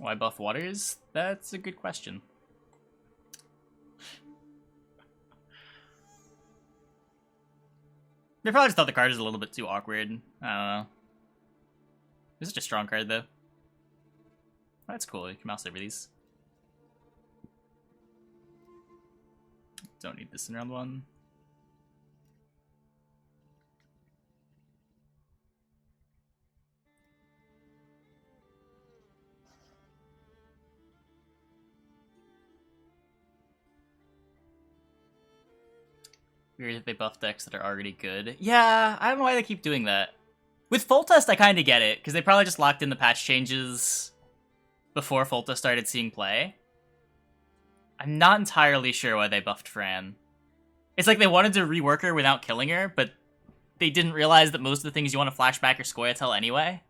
Why buff waters? That's a good question. They probably just thought the card is a little bit too awkward. I don't know. It's such a strong card, though. That's cool. You can mouse over these. Don't need this in round one. Weird that they buff decks that are already good. Yeah, I don't know why they keep doing that. With Foltest, I kind of get it, because they probably just locked in the patch changes before Foltest started seeing play. I'm not entirely sure why they buffed Fran. It's like they wanted to rework her without killing her, but they didn't realize that most of the things you want to flashback are Scoia'tael anyway.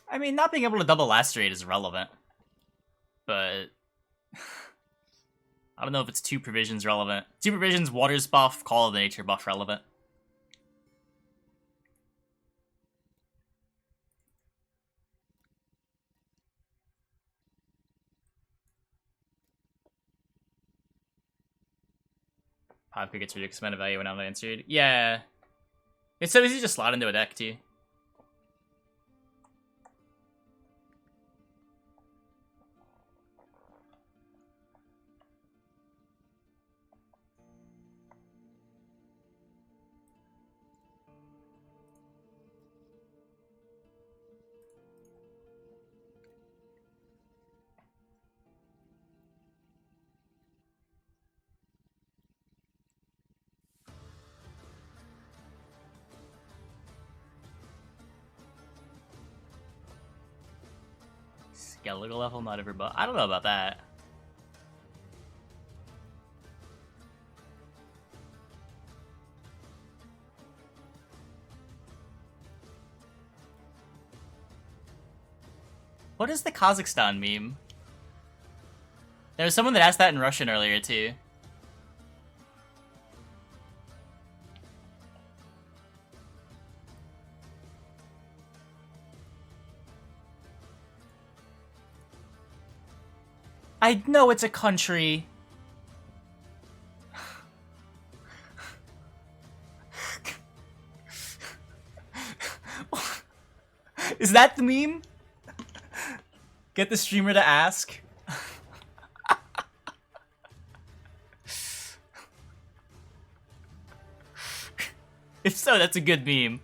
I mean, not being able to double lacerate is relevant, but I don't know if it's 2 provisions relevant. 2 provisions, waters buff, Call of the Nature buff relevant. Pavka gets ridiculous amount of value when unanswered. Yeah. It's so easy to just slot into a deck, too. Skeletal level, not ever buff. I don't know about that. What is the Kazakhstan meme? There was someone that asked that in Russian earlier, too. I know it's a country. Is that the meme? Get the streamer to ask. If so, that's a good meme.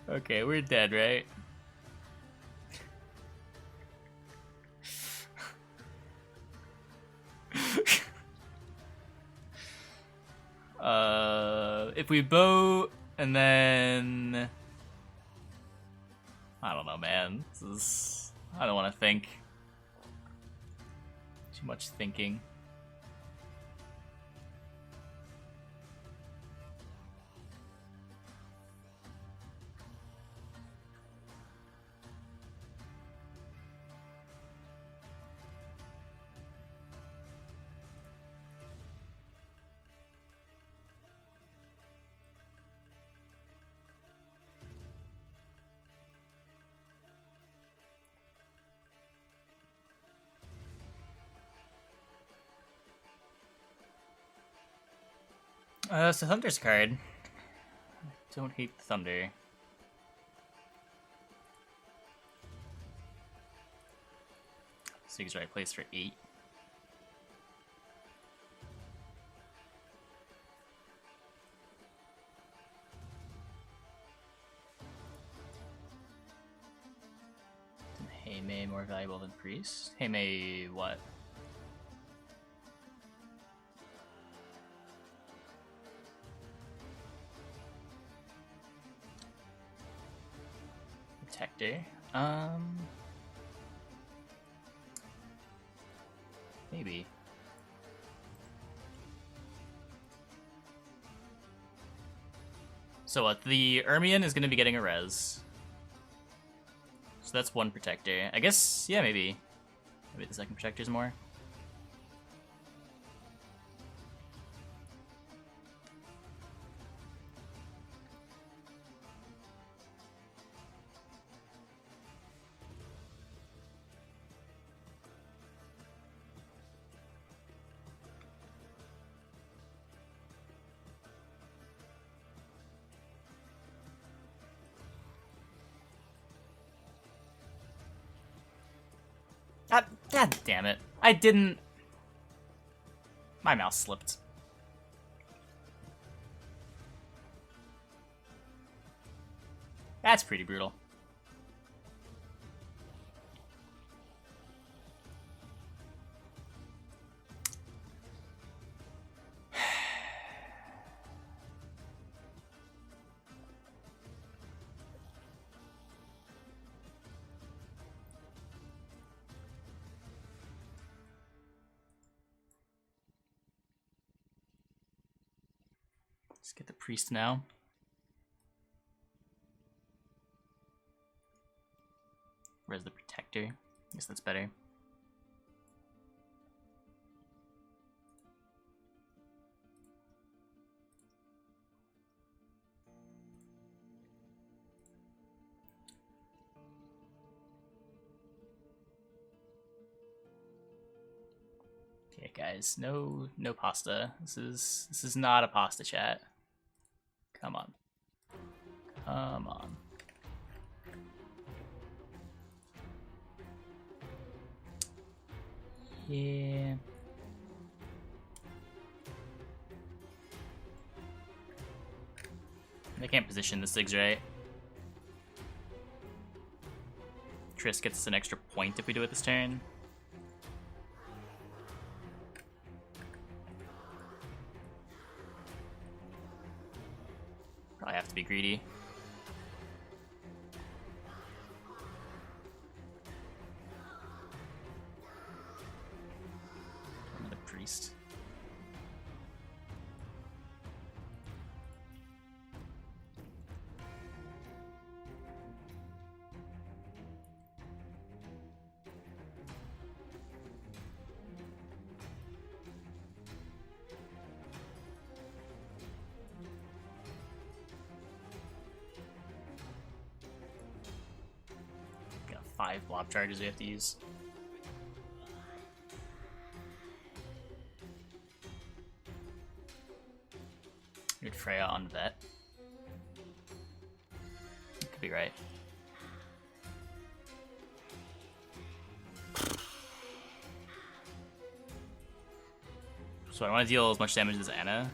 Okay, we're dead, right? If we boat and then I don't know, man. I don't want to think. Too much thinking. It's a Thunder's card. I don't hate Thunder. Sig's right place for 8. Heimei more valuable than Priest? Heimei what? Protector. Maybe. So what? The Ermion is going to be getting a res. So that's one protector. I guess, yeah, maybe. Maybe the second protector's more. God damn it. I didn't... My mouse slipped. That's pretty brutal. Let's get the priest now. Where's the protector? I guess that's better. Okay, guys, no pasta. This is not a pasta chat. Come on. Come on. Yeah. They can't position the Sigs right. Triss gets us an extra point if we do it this turn. Probably have to be greedy. Another priest. Got 5 blob charges we have to use. Good Freya on vet. Could be right. So I want to deal as much damage as Anna.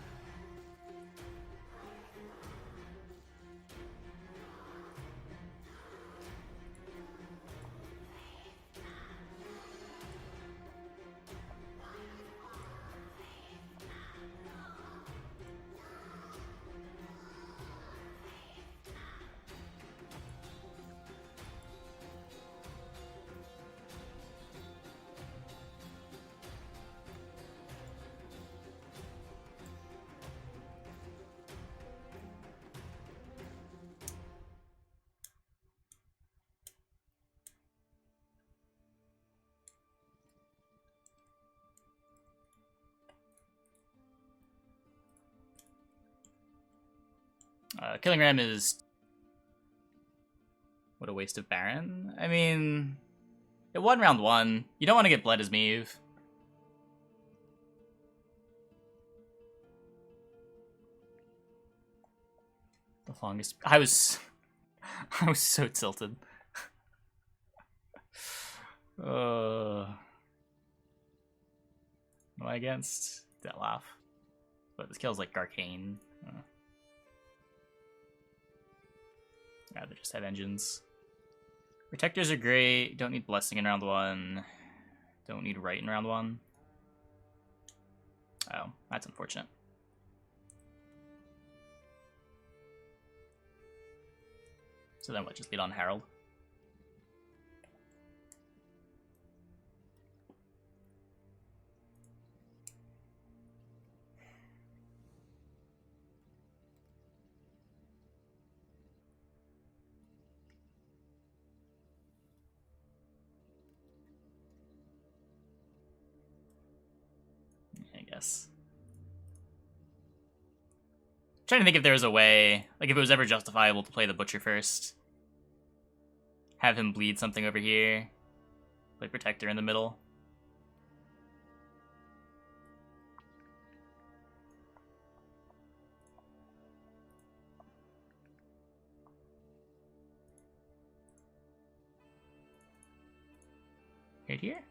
Killing Ram is... What a waste of Baron. I mean... It won round 1. You don't want to get bled as Meave. The longest... I was so tilted. What am I against? That laugh. But this kill's like Arcane. Yeah, they just have engines. Protectors are great. Don't need Blessing in round 1. Don't need Rite in round 1. Oh, that's unfortunate. So then what, just lead on Herald? I guess. I'm trying to think if there was a way, like if it was ever justifiable to play the Butcher first. Have him bleed something over here. Play Protector in the middle. Right here?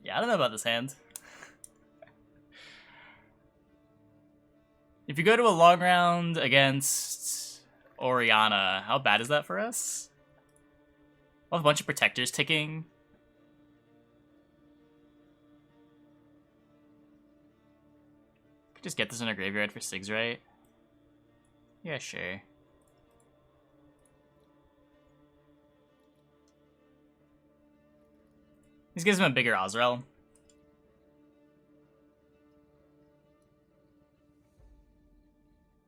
Yeah, I don't know about this hand. If you go to a long round against Orianna, how bad is that for us? We'll have a bunch of protectors ticking. Could just get this in our graveyard for Sigs, right? Yeah, sure. This gives him a bigger Azrael.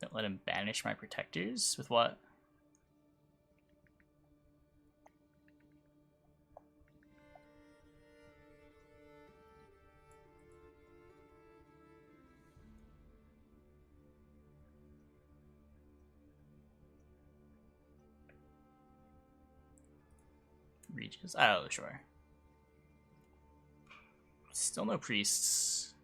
Don't let him banish my protectors with what? Regis? Oh, sure. Still no priests.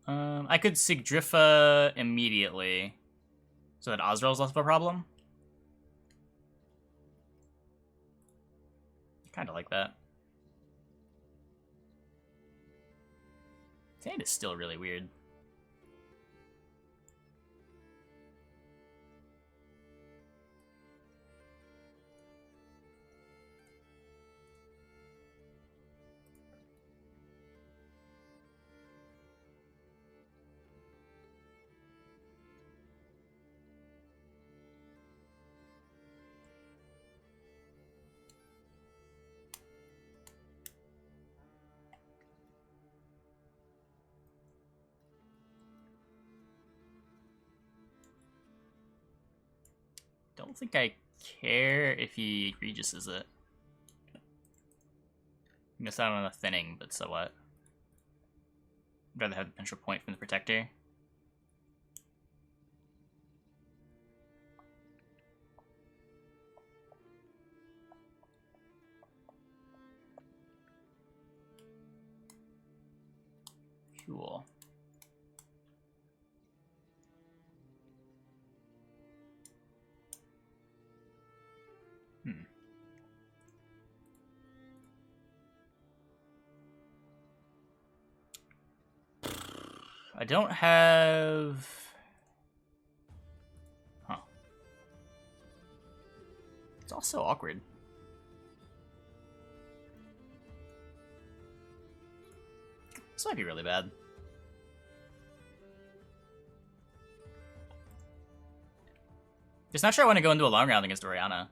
I could Sigrdrifa immediately, so that Azrael's less of a problem. Kind of like that. This hand is still really weird. Don't think I care if he Regises it. Miss out on a thinning, but so what? I'd rather have the potential point from the Protector. Cool. I don't have... Huh. It's all so awkward. This might be really bad. Just not sure I want to go into a long round against Orianna.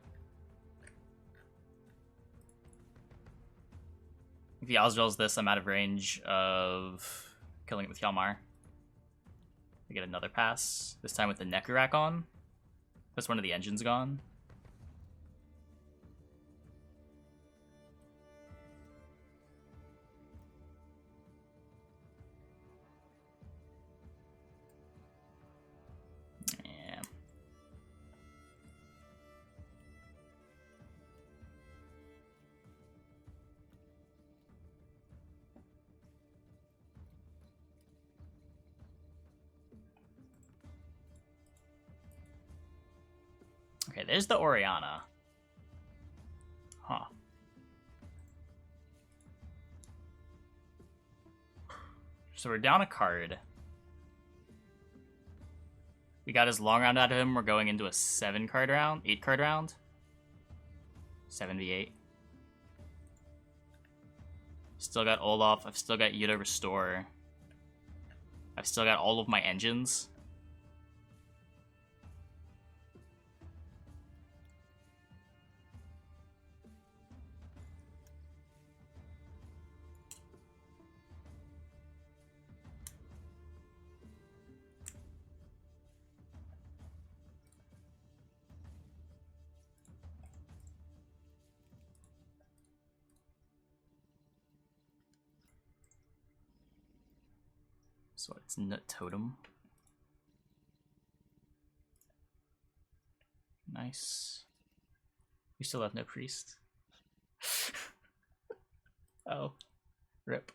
If he Azrael's this, I'm out of range of killing it with Hjalmar. We get another pass, this time with the Necrorack on. That's one of the engines gone. Yeah. Okay, there's the Orianna. Huh. So we're down a card. We got his long round out of him. We're going into a 7-card round, 8-card round. 7v8. Still got Olaf. I've still got Jutta Restore. I've still got all of my engines. So it's Nut Totem. Nice. We still have no priest. Oh. Rip.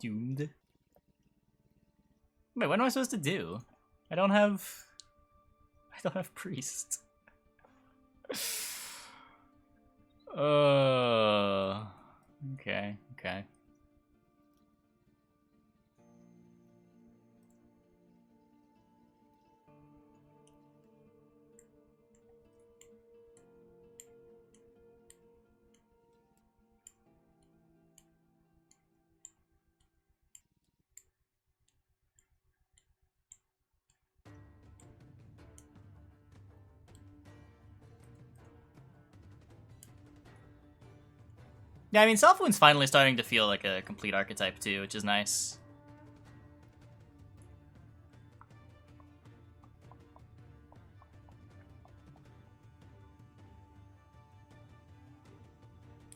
Doomed. Wait, what am I supposed to do? I don't have priest. Okay. Yeah, I mean, Self-Wound's finally starting to feel like a complete archetype too, which is nice.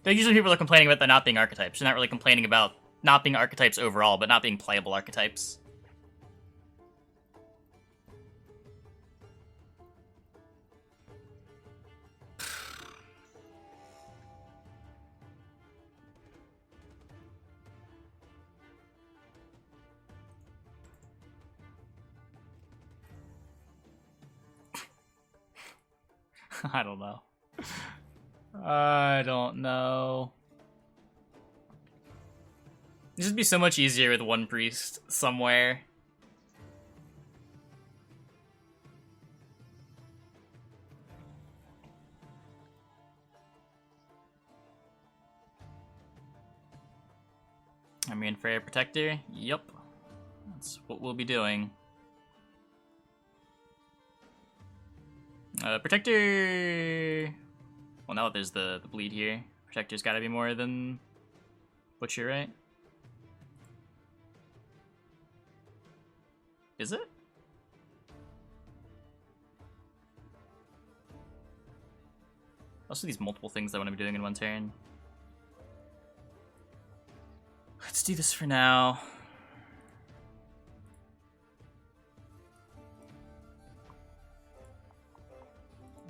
Though usually people are complaining about there not being archetypes. They're not really complaining about not being archetypes overall, but not being playable archetypes. I don't know. I don't know. This would be so much easier with one priest somewhere. I mean, Freya Protector? Yep. That's what we'll be doing. Protector... Well, now that there's the bleed here, Protector's gotta be more than Butcher, right? Is it? Also, these multiple things I want to be doing in one turn. Let's do this for now.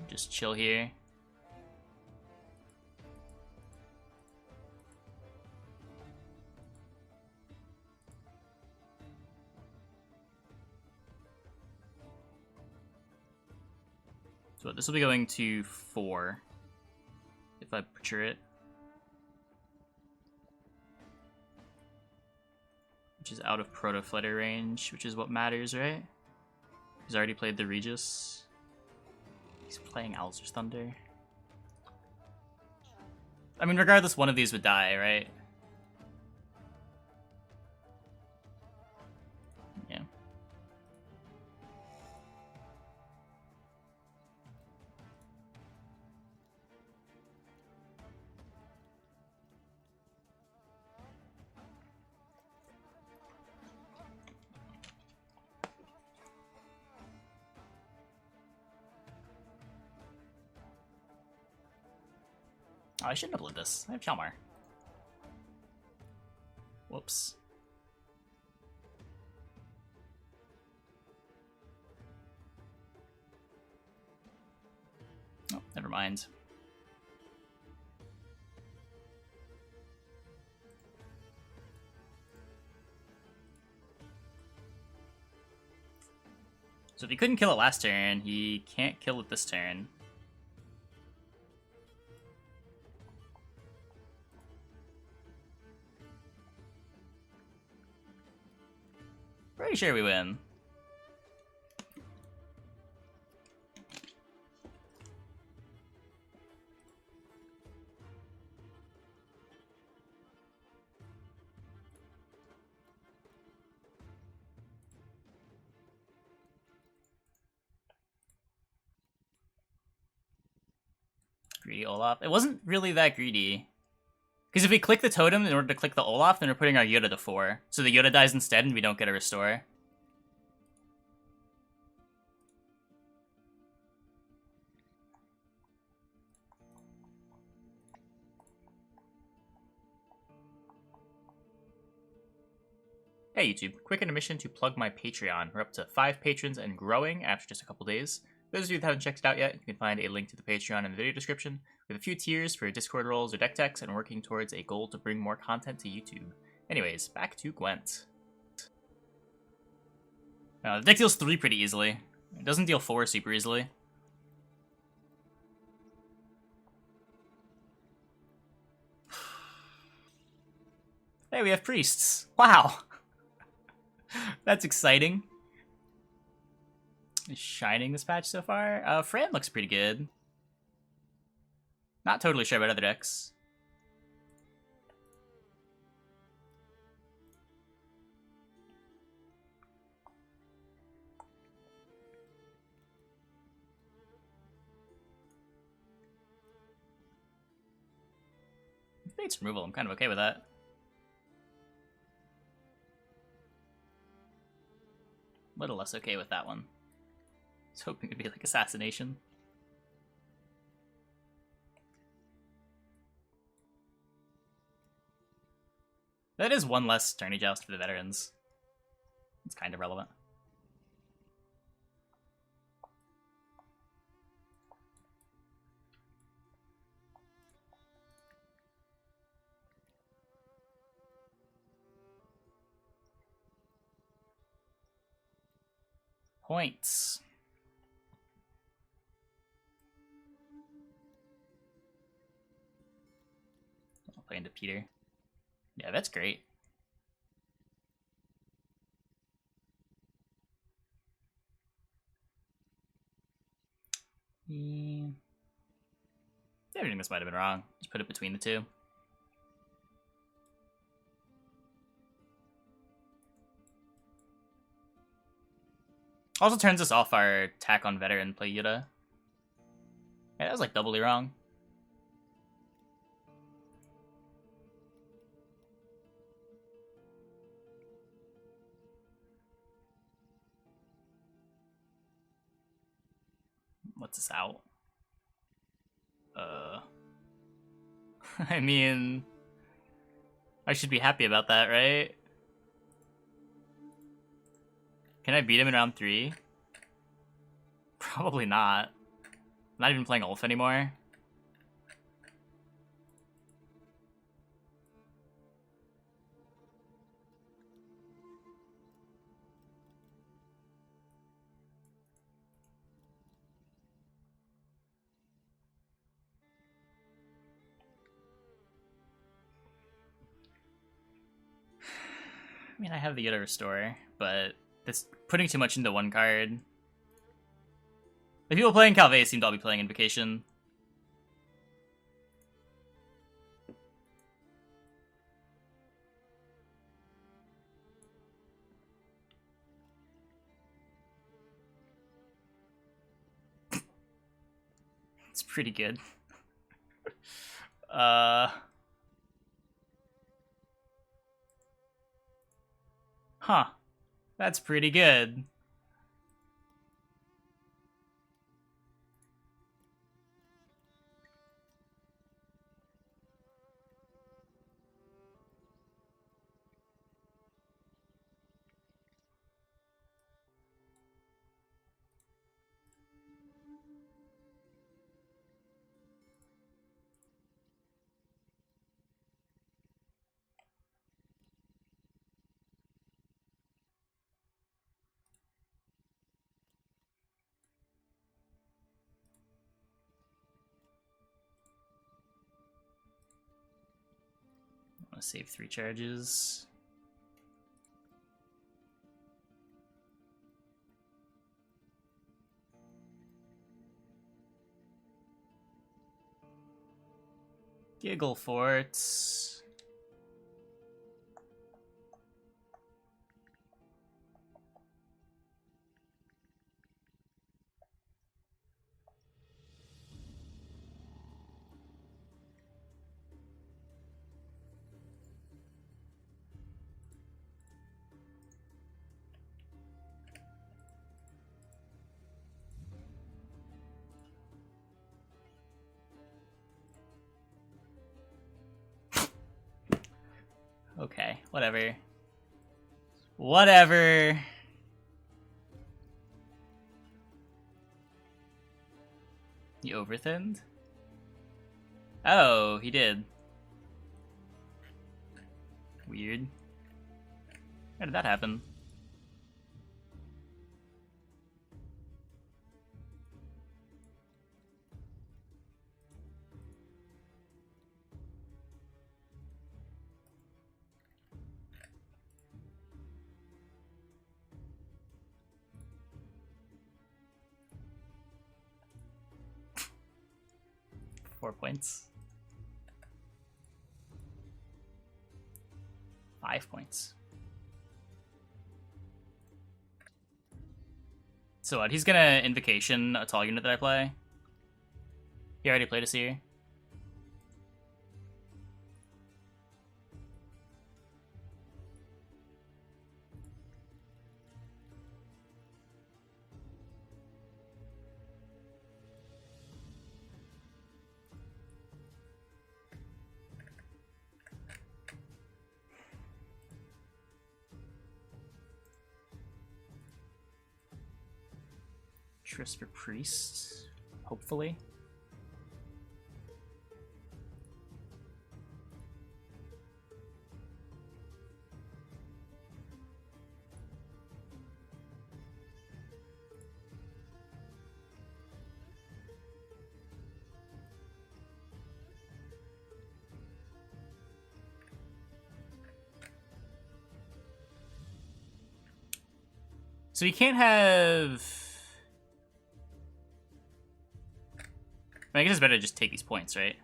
Just chill here. So this will be going to 4 if I butcher it. Which is out of Proto-Flutter range, which is what matters, right? He's already played the Regis. He's playing Alzur's Thunder. I mean, regardless, one of these would die, right? Yeah. Oh, I shouldn't have lived this. I have Chalmar. Whoops. Oh, never mind. So if he couldn't kill it last turn, he can't kill it this turn. Pretty sure we win. Greedy Olaf. It wasn't really that greedy. Because if we click the totem in order to click the Olaf, then we're putting our Jutta to 4. So the Jutta dies instead and we don't get a restore. Hey YouTube, quick intermission to plug my Patreon. We're up to 5 patrons and growing after just a couple days. For those of you that haven't checked it out yet, you can find a link to the Patreon in the video description. We have a few tiers for Discord roles or deck techs, and working towards a goal to bring more content to YouTube. Anyways, back to Gwent. The deck deals 3 pretty easily. It doesn't deal 4 super easily. Hey, we have priests. Wow. That's exciting. Is shining this patch so far? Freya looks pretty good. Not totally sure about other decks. Fate's removal, I'm kind of okay with that. A little less okay with that one. I was hoping it'd be like assassination. That is one less tourney joust for the veterans. It's kind of relevant. Points. I'll play into Peter. Yeah, that's great. Yeah, I think this might have been wrong. Just put it between the two. Also turns us off our attack on veteran play Jutta. Yeah, that was like doubly wrong. What's this out? I mean, I should be happy about that, right? Can I beat him in round 3? Probably not. I'm not even playing Olaf anymore. I mean, I have the Jutta Restore, but that's putting too much into one card. The people playing Calvé seem to all be playing Invocation. It's pretty good. Huh. That's pretty good. I want to save 3 charges. Giggle Forts. Okay, whatever. Whatever. He overthinned? Oh, he did. Weird. How did that happen? Four points. 5 points. So what? He's gonna Invocation a tall unit that I play. He already played a seer. Triss for priest, hopefully. So you can't have... I guess it's better to just take these points, right?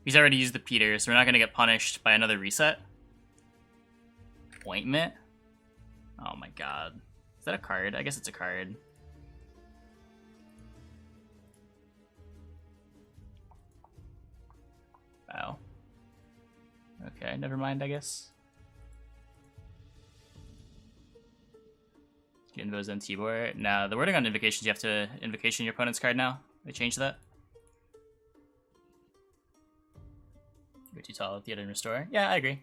He's already used the Peter, so we're not going to get punished by another reset. Ointment? Oh my god. Is that a card? I guess it's a card. Wow. Okay, never mind, I guess. Invos and Tibor. Now, the wording on invocations, you have to invocation your opponent's card now. They changed that. Go too tall with the other and restore. Yeah, I agree.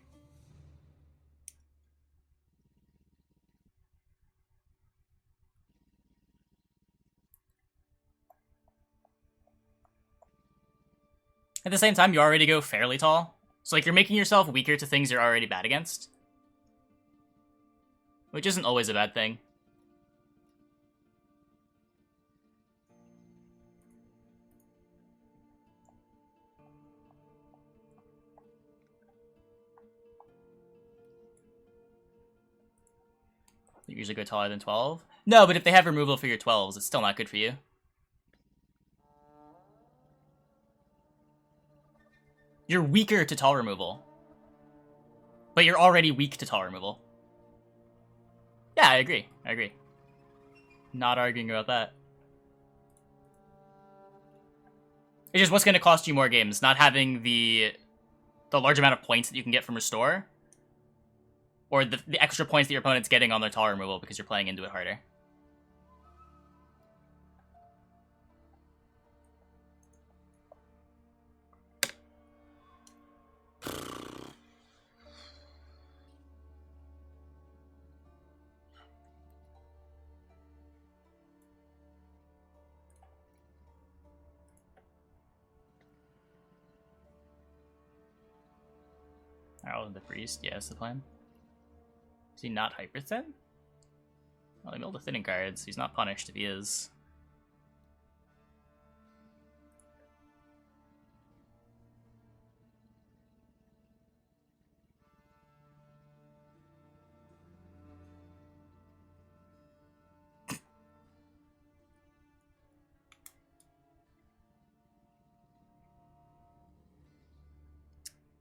At the same time, you already go fairly tall. So, like, you're making yourself weaker to things you're already bad against. Which isn't always a bad thing. You usually go taller than 12? No, but if they have removal for your 12s, it's still not good for you. You're weaker to tall removal. But you're already weak to tall removal. Yeah, I agree. I agree. Not arguing about that. It's just what's going to cost you more games, not having the large amount of points that you can get from restore, or the extra points that your opponent's getting on their tall removal because you're playing into it harder. Oh, the priest, yeah, that's the plan. Is he not hyper thin? Well, he milled the thinning cards. He's not punished if he is.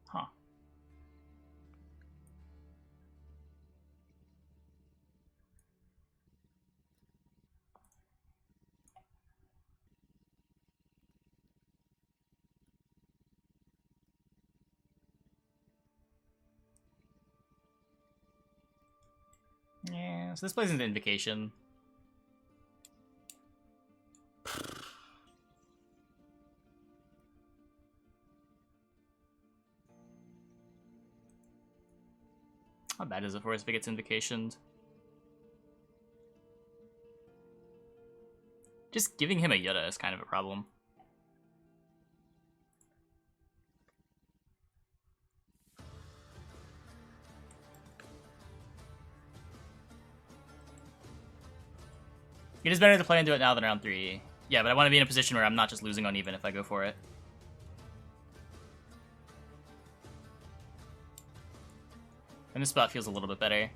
Huh. Yeah, so this plays into Invocation. How bad is it for us if it gets invocationed? Just giving him a Jutta is kind of a problem. It is better to play into it now than round 3. Yeah, but I want to be in a position where I'm not just losing on even if I go for it. And this spot feels a little bit better.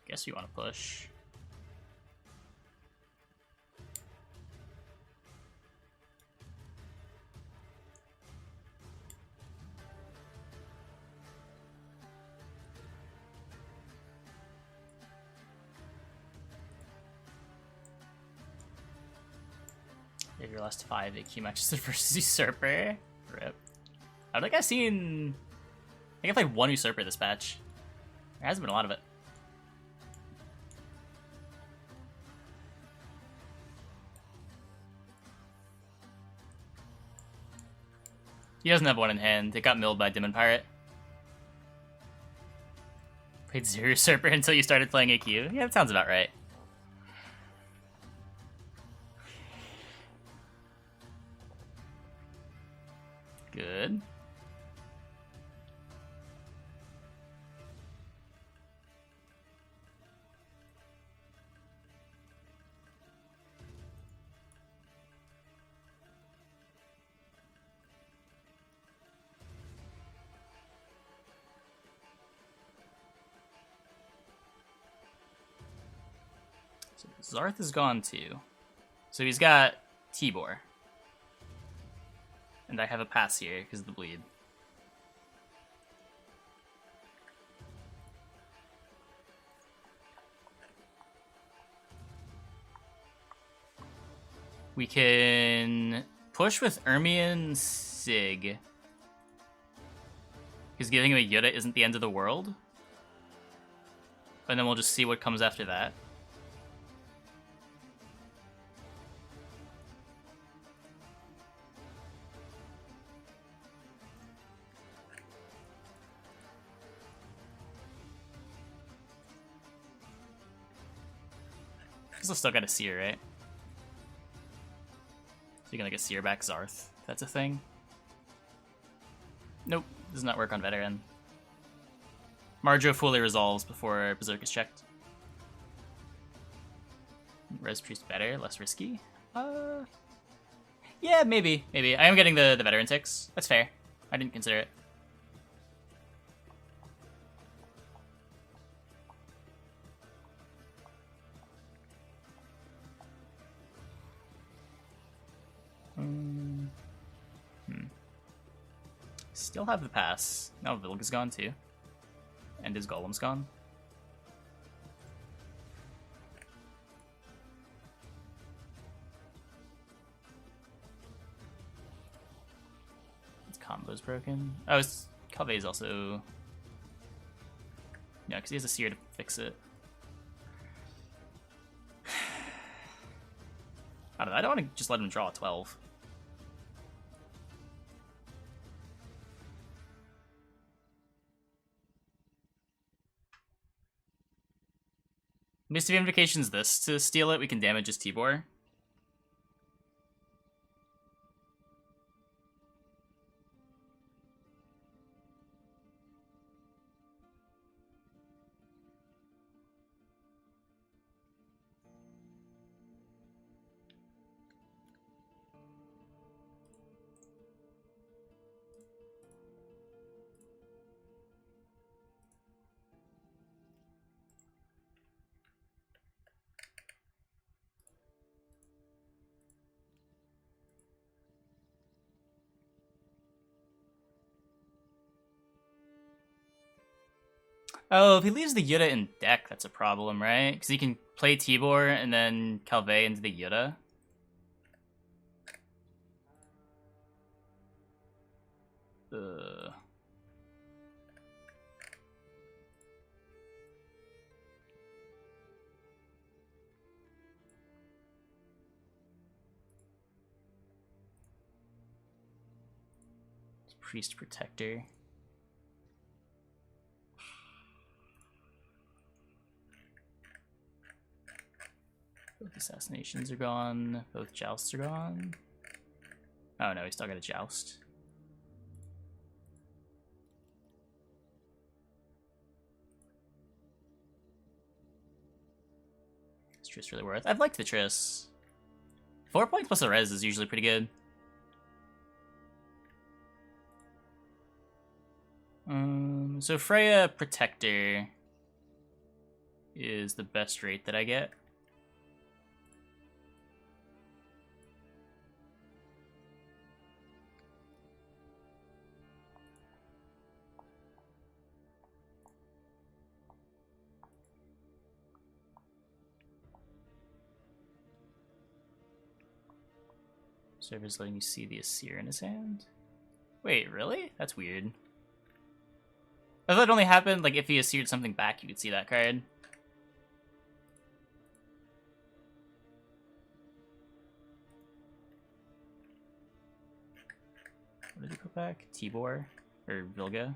Guess you want to push. If your last 5 AQ matches versus Usurper. Rip. I don't think I've seen... I think I played 1 Usurper this patch. There hasn't been a lot of it. He doesn't have 1 in hand. It got milled by Demon Pirate. Played 0 Usurper until you started playing AQ. Yeah, that sounds about right. Good. So Zarth is gone too. So he's got Tibor. And I have a pass here because of the bleed. We can push with Ermion Sig. Because giving him a Jutta isn't the end of the world. And then we'll just see what comes after that. I've still got a Seer, right? So you can like a Seer back Zarth. That's a thing. Nope, does not work on Veteran. Marjo fully resolves before Berserk is checked. Res Priest better, less risky? Yeah, maybe. I am getting the Veteran ticks. That's fair. I didn't consider it. Still have the pass. No, Vilg is gone too. And his Golem's gone. His combo's broken. Oh, his Kave's also... Yeah, because he has a Seer to fix it. I don't know, I don't want to just let him draw a 12. Mist of Invocation's this. To steal it, we can damage his Tibor. Oh, if he leaves the Jutta in deck, that's a problem, right? Because he can play Tibor and then Calvé into the Jutta. Priest Protector. Both assassinations are gone. Both jousts are gone. Oh no, he's still got a joust. Is Triss really worth? I've liked the Triss. 4 points plus a res is usually pretty good. So Freya Protector is the best rate that I get. Server's letting you see the Asir in his hand. Wait, really? That's weird. I thought it only happened like if he Asired something back, you could see that card. What did he put back? Tibor or Vilga?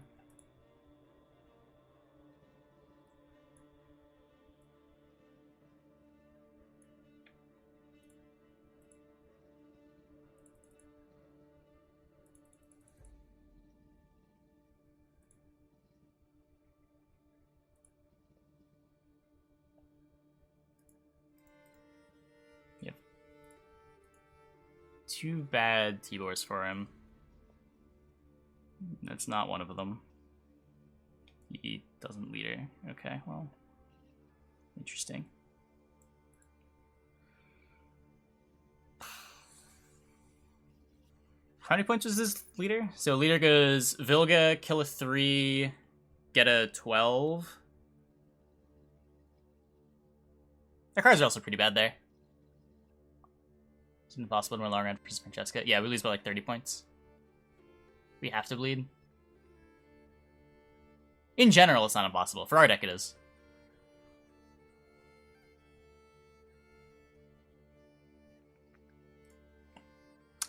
Two bad Tibors for him. That's not one of them. He doesn't lead her. Okay, well. Interesting. How many points was this leader? So leader goes Vilga, kill a 3, get a 12. Their cards are also pretty bad there. It's impossible in the long run for Francesca. Yeah, we lose by like 30 points. We have to bleed. In general, it's not impossible. For our deck, it is.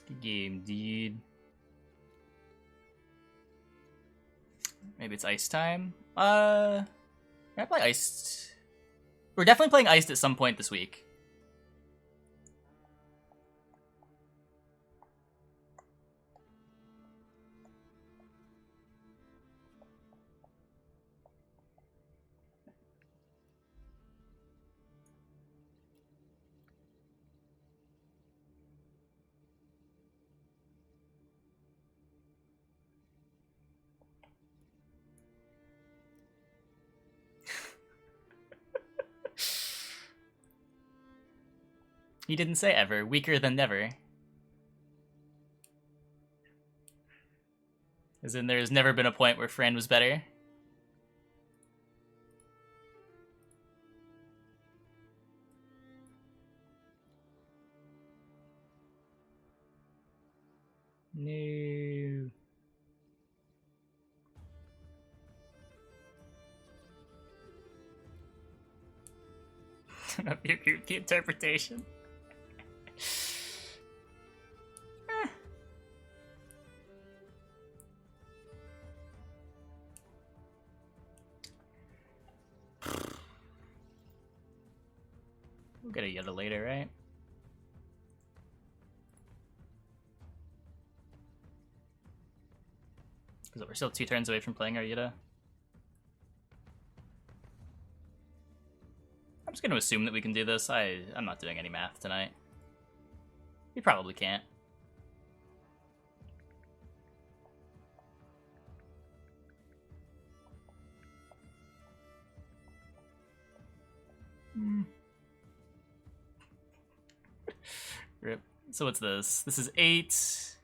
Good game, dude. Maybe it's ice time. Can I play iced? We're definitely playing iced at some point this week. He didn't say ever. Weaker than never. As in, there's never been a point where Fran was better. No. The interpretation. We'll get a Jutta later, right? Because we're still 2 turns away from playing our Jutta. I'm just going to assume that we can do this. I'm not doing any math tonight. We probably can't. Rip. So what's this? This is 8,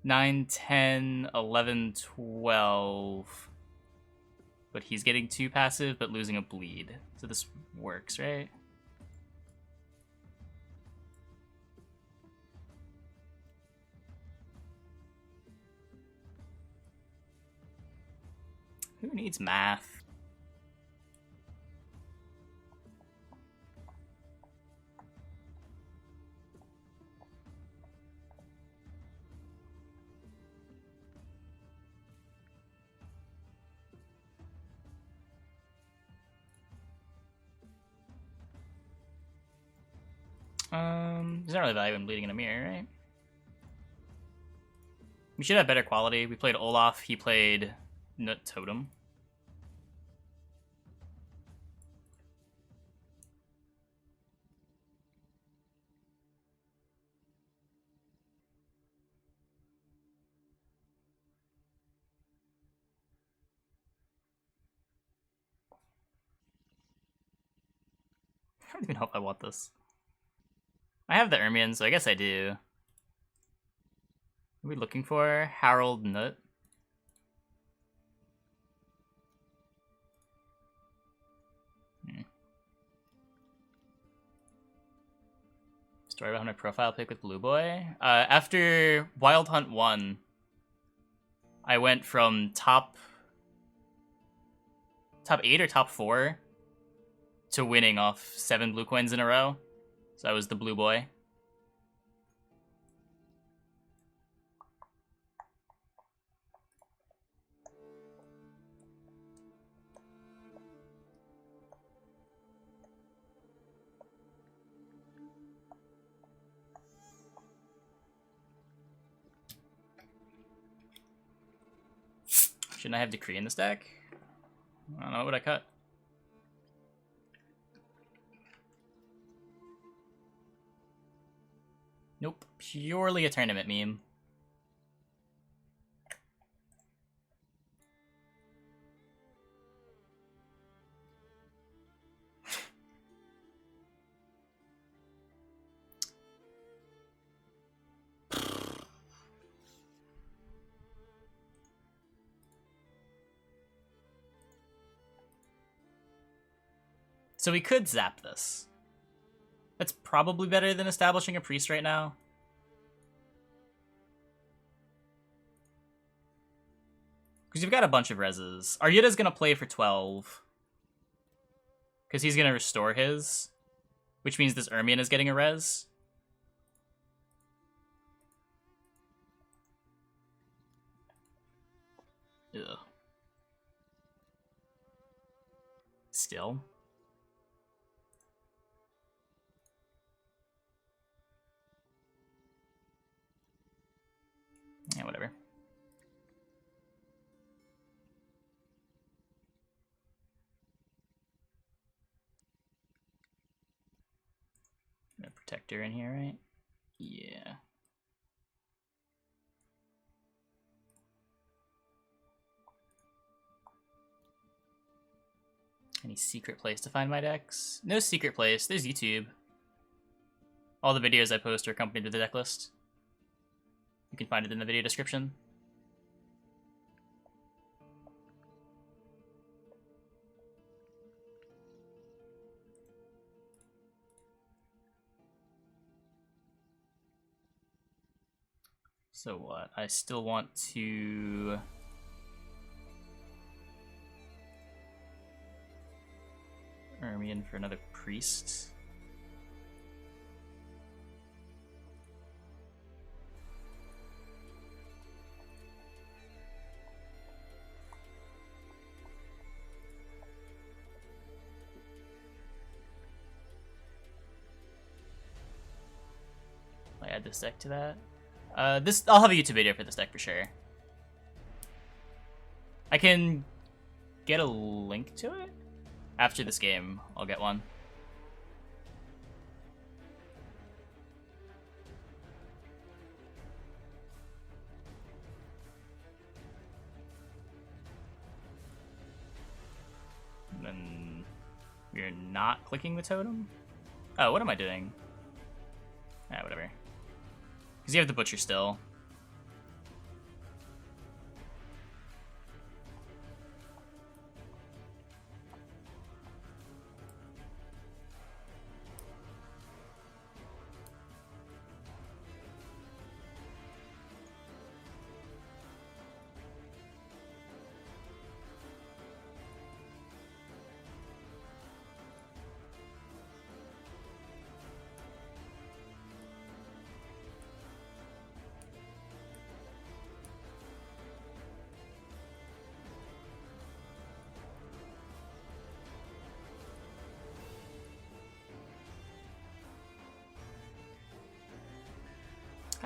9, 10, 11, 12. but he's getting 2 passive, but losing a bleed. So this works, right? Who needs math? There's not really value in bleeding in a mirror, right? We should have better quality. We played Olaf, he played Nut Totem. I don't even know if I want this. I have the Ermion, so I guess I do. What are we looking for? Harold Nut. Story behind my profile pic with Blue Boy. After Wild Hunt 1, I went from top 8 or top 4 to winning off 7 blue coins in a row. So I was the Blue Boy. Shouldn't I have Decree in this deck? I don't know, what would I cut? Nope, purely a tournament meme. So we could zap this. That's probably better than establishing a priest right now. Because you've got a bunch of reses. Aryuta's going to play for 12. Because he's going to restore his. Which means this Ermion is getting a res. Ugh. Still. Yeah, whatever. A protector in here, right? Yeah. Any secret place to find my decks? No secret place. There's YouTube. All the videos I post are accompanied with the deck list. You can find it in the video description. So what? I still want to... Ermion for another priest. I add this deck to that. I'll have a YouTube video for this deck for sure. I can get a link to it? After this game, I'll get one. And then we're not clicking the totem? Oh, what am I doing? Ah, whatever. Because you have the butcher still.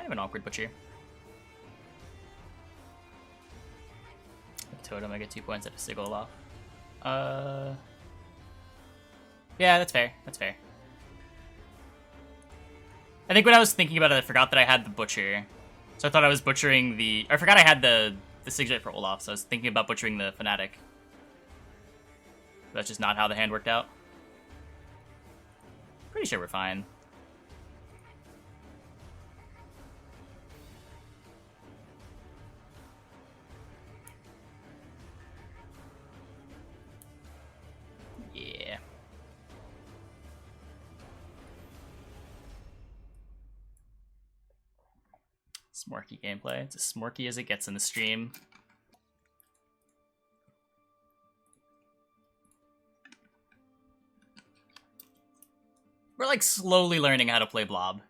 kind of an awkward butcher. With totem, I get 2 points at a sig Olaf. Yeah, that's fair. That's fair. I think when I was thinking about it, I forgot that I had the butcher. So I thought I was butchering the... I forgot I had the Sigrdrifa for Olaf, so I was thinking about butchering the Fanatic. That's just not how the hand worked out. Pretty sure we're fine. Yeah. Smorky gameplay. It's as smorky as it gets in the stream. We're like slowly learning how to play Blob.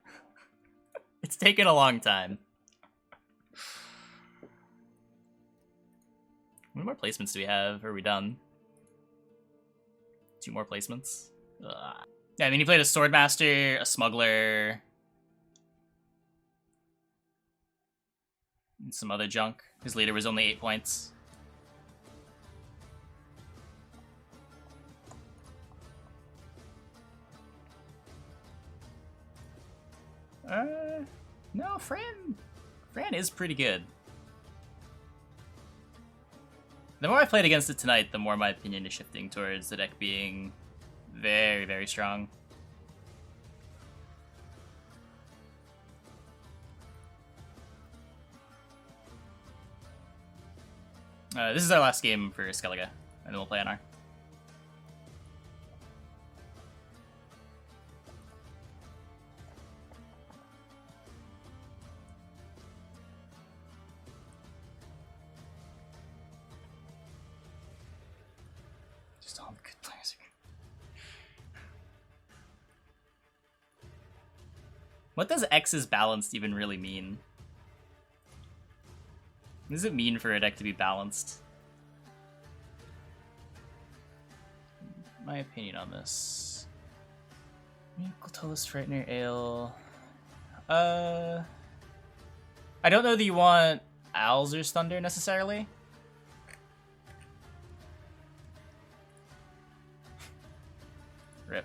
It's taken a long time. How many more placements do we have? Are we done? 2 more placements? Ugh. Yeah, I mean, he played a Swordmaster, a Smuggler, and some other junk. His leader was only 8 points. No, Fran is pretty good. The more I played against it tonight, the more my opinion is shifting towards the deck being very, very strong. This is our last game for Skellige, and then we'll play NR. Just all the good players. What does X is balanced even really mean? What does it mean for a deck to be balanced? My opinion on this. Clotilus, Frightener, Ale. I don't know that you want Alzur's Thunder necessarily. Rip.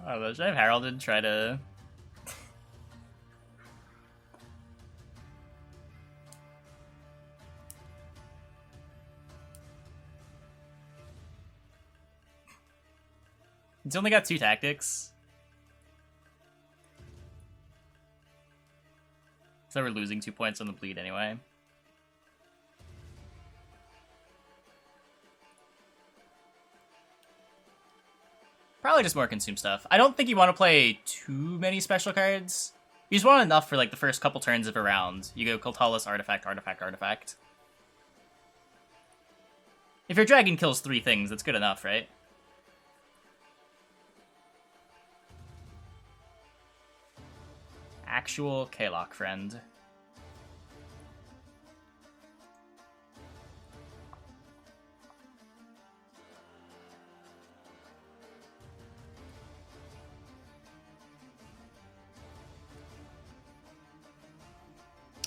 I don't know, should I have heralded, try to... He's only got 2 tactics. So we're losing 2 points on the bleed anyway. Probably just more consume stuff. I don't think you want to play too many special cards. You just want enough for like the first couple turns of a round. You go Clotilus, Artifact, Artifact, Artifact. If your dragon kills 3 things, that's good enough, right? Actual K-Lock friend.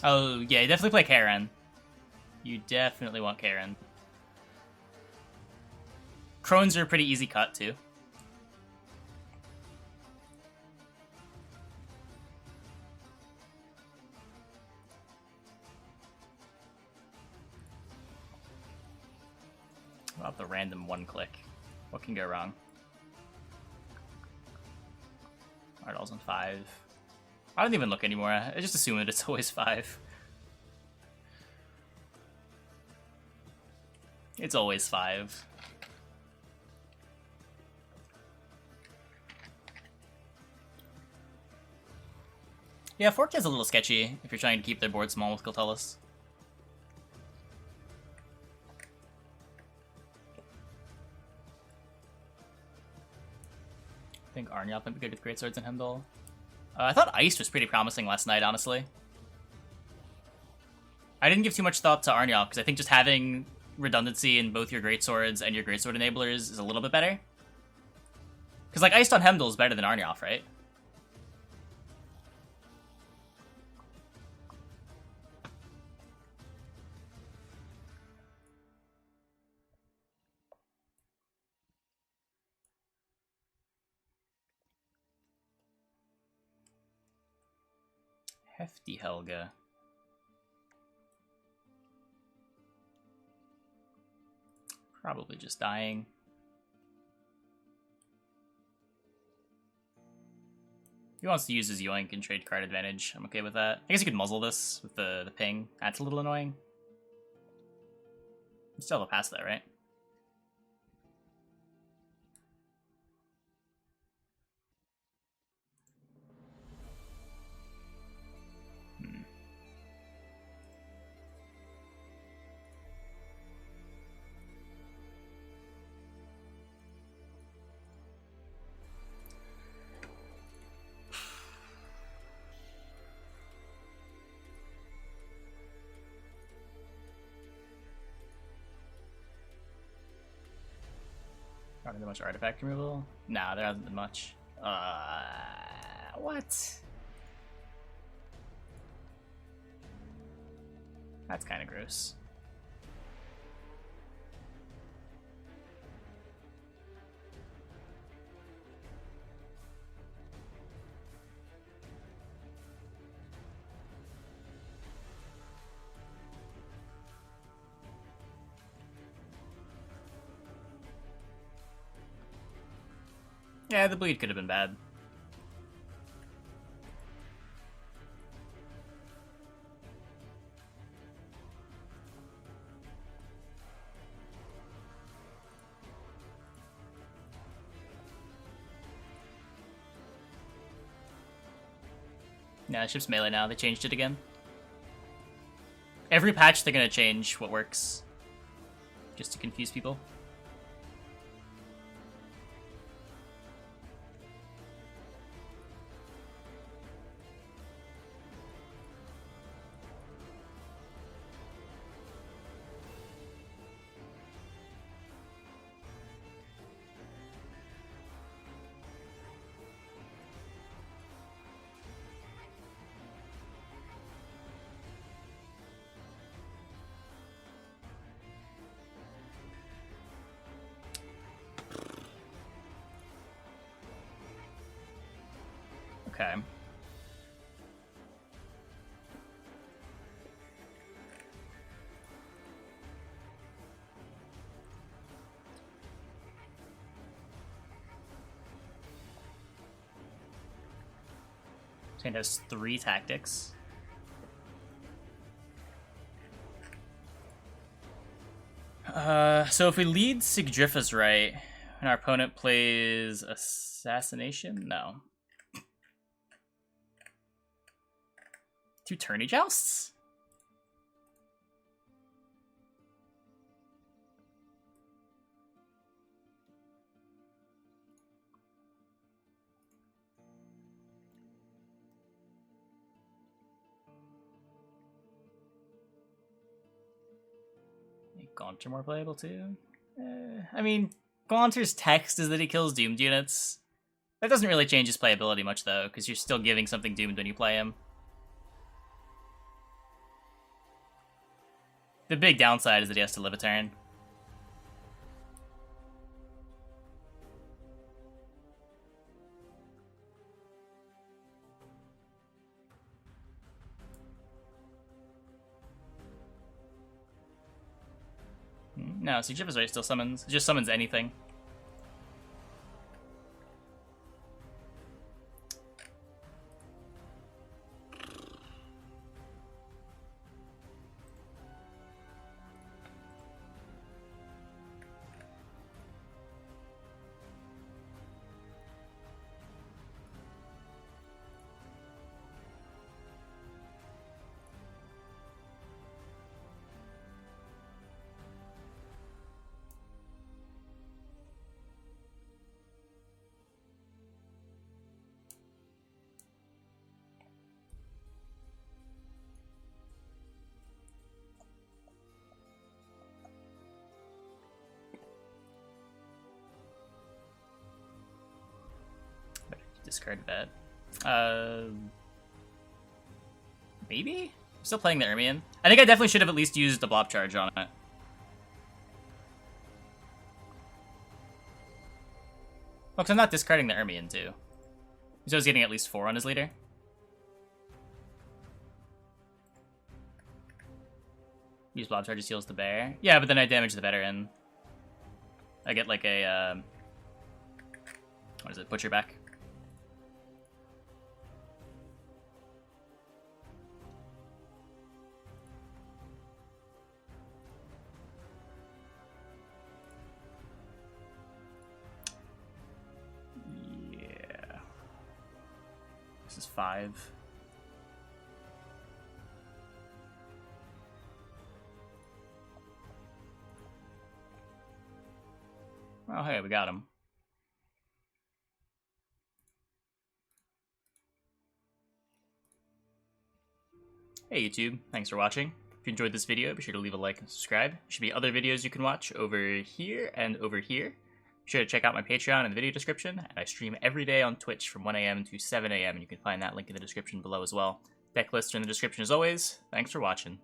Oh, yeah, you definitely play Karen. You definitely want Karen. Crones are a pretty easy cut, too. What about the random 1-click? What can go wrong? Ardal's on 5. I don't even look anymore. I just assume that it's always 5. It's always 5. Yeah, Fork is a little sketchy if you're trying to keep their board small with Clotilus. I think Arnyop might be good with Great Swords and Hemdall. I thought Ice was pretty promising last night, honestly. I didn't give too much thought to Arnioff, because I think just having redundancy in both your greatswords and your greatsword enablers is a little bit better. Because, like, Iced on Hemdall is better than Arnioff, right? Hefty Helga. Probably just dying. He wants to use his yoink and trade card advantage. I'm okay with that. I guess you could muzzle this with the ping. That's a little annoying. You still have a pass though, right? Not really much artifact removal? Nah, there hasn't been much. What? That's kind of gross. Yeah, the bleed could have been bad. Yeah, the ship's melee now. They changed it again. Every patch they're gonna change what works. Just to confuse people. Okay. Saint has 3 tactics. So if we lead Sigrdrifa's Rite, and our opponent plays Assassination? No. 2 tourney jousts? Make Gaunter more playable too? I mean, Gaunter's text is that he kills doomed units. That doesn't really change his playability much though, because you're still giving something doomed when you play him. The big downside is that he has to live a turn. No, Sigrdrifa's Rite still summons. It just summons anything. discard that. Maybe? I'm still playing the Ermion. I think I definitely should have at least used the blob charge on it. Oh, because I'm not discarding the Ermion, too. So I was getting at least 4 on his leader. Use blob charge seals the bear. Yeah, but then I damage the veteran. I get like a, what is it? Butcher back. Yeah. This is 5. Oh, hey, we got him. Hey, YouTube. Thanks for watching. If you enjoyed this video, be sure to leave a like and subscribe. There should be other videos you can watch over here and over here. Be sure to check out my Patreon in the video description, and I stream every day on Twitch from 1 a.m. to 7 a.m., and you can find that link in the description below as well. Deck lists are in the description as always. Thanks for watching.